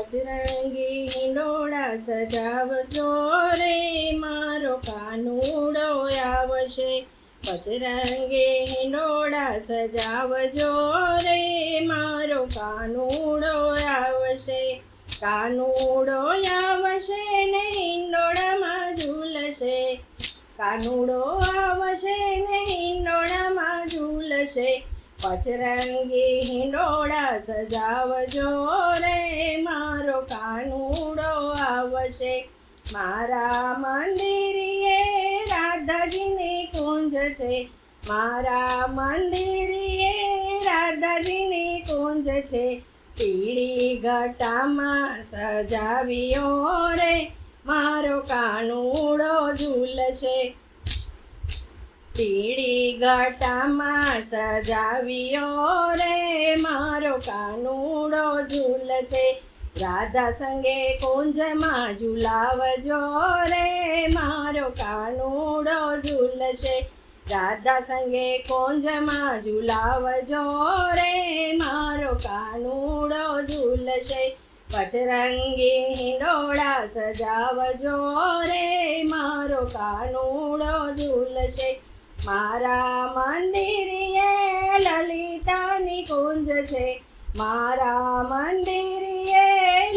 પચરંગી હિંડોળા સજાવજો રે મારો કાનુડો આવશે. પચરંગી હિંડોળા સજાવજો રે મારો કાનુડો આવશે. કાનુડો આવશે ને હિંડોળામાં ઝૂલશે. કાનુડો આવશે ને હિંડોળામાં ઝૂલશે. પચરંગી હિંડોળા સજાવજો રે મારો કાનુડો આવશે. મારા મંદિરે રાધાજીની કુંજ છે. મારા મંદિરે રાધાજીની કુંજ છે. પીળી ઘટામાં સજાવ્યો રે મારો કાનુડો ઝૂલશે. પીળી ઘટામાં સજાવ્યો રે મારો કાનુડો ઝૂલશે. રાધા સંગે કુંજમાં ઝૂલાવજો રે મારો કાનુડો ઝૂલશે. રાધા સંગે કુંજમાં ઝૂલાવજો રે મારો કાનુડો ઝૂલશે. પચરંગી હિંડોળા સજાવજો રે મારો કાનુડો ઝૂલશે. મારા મંદિરે લલિતાની કુંજ છે. મારા મંદિરે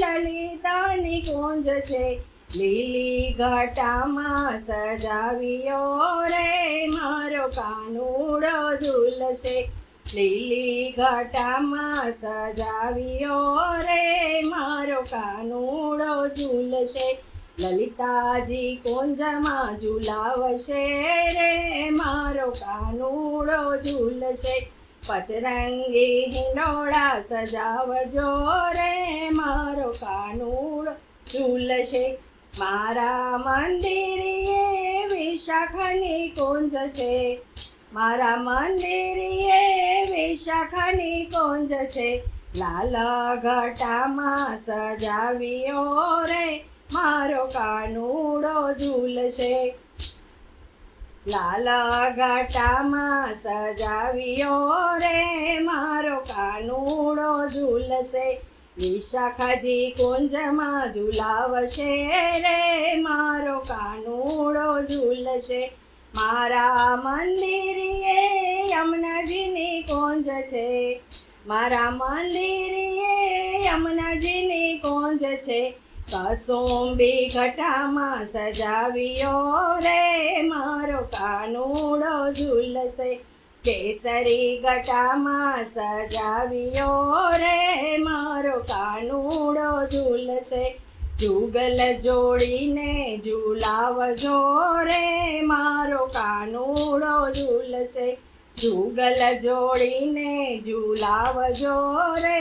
લલિતાની કુંજ છે. લીલી ઘટામાં સજાવ્યો રે મારો કાનુડો ઝૂલશે. લીલી ઘટામાં સજાવ્યો રે મારો કાનુડો ઝૂલશે. લલિતાજી કુંજમાં ઝૂલાવશે રે મારો કાનુડો ઝૂલશે. પચરંગી હિંડોળા સજાવજો રે મારો કાનુડો ઝૂલશે. મારા મંદિરે વિશાખાની કુંજ છે. મારા મંદિરે વિશાખાની કુંજ છે. લાલ ઘટામાં સજાવ્યો રે મારો કાનુડો ઝૂલશે. લાલ ઘટામાં સજાવ્યો રે મારો કાનુડો ઝૂલશે. વિશાખાજી કુંજમાં ઝૂલાવશે રે મારો કાનુડો ઝૂલશે. મારા મંદિરે યમુનાજીની કુંજ છે. મારા મંદિરે યમુનાજીની કુંજ છે. કસુંબી ઘટામાં સજાવ્યો રે મારો કાનુડો ઝૂલશે. કેસરી ઘટામાં સજાવ્યો રે મારો કાનુડો ઝૂલશે. જુગલ જોડીને ઝૂલાવજો રે મારો કાનુડો ઝૂલશે. જુગલ જોડીને ઝૂલાવજો રે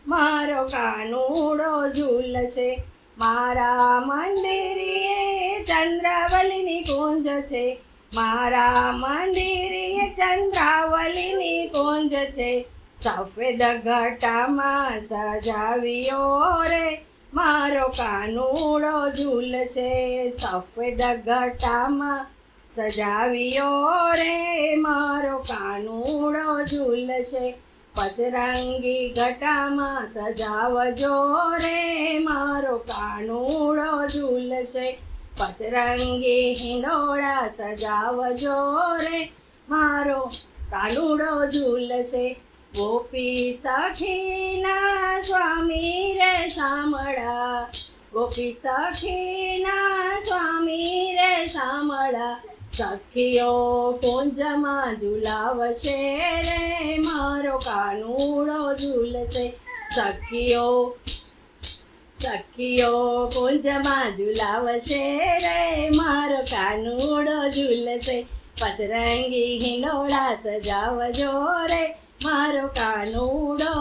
મારો કાનુડો ઝૂલશે. મારા મંદિરે ચંદ્રાવલીની કુંજ છે. મારા મંદિરે ચંદ્રાવલીની કુંજ છે. સફેદ ઘટામાં સજાવ્યો રે મારો કાનુડો ઝૂલશે. સફેદ ઘટામાં સજાવ્યો રે મારો કાનુડો ઝૂલશે. પચરંગી ઘટામાં સજાવજો રે મારો કાનુડો ઝૂલશે. પચરંગી હિંડોળા સજાવજો રે મારો કાનુડો ઝૂલશે. ગોપી સખીના સ્વામી રે શામળા. ગોપી સખીના સ્વામી રે શામળા. સખીઓ કુંજમાં ઝૂલાવશે રે મારો કાનુડો ઝૂલશે. સખીઓ કુંજમાં ઝૂલાવશે રે મારો કાનુડો ઝૂલશે. પચરંગી હિંડોળા સજાવજો રે મારો કાનુડો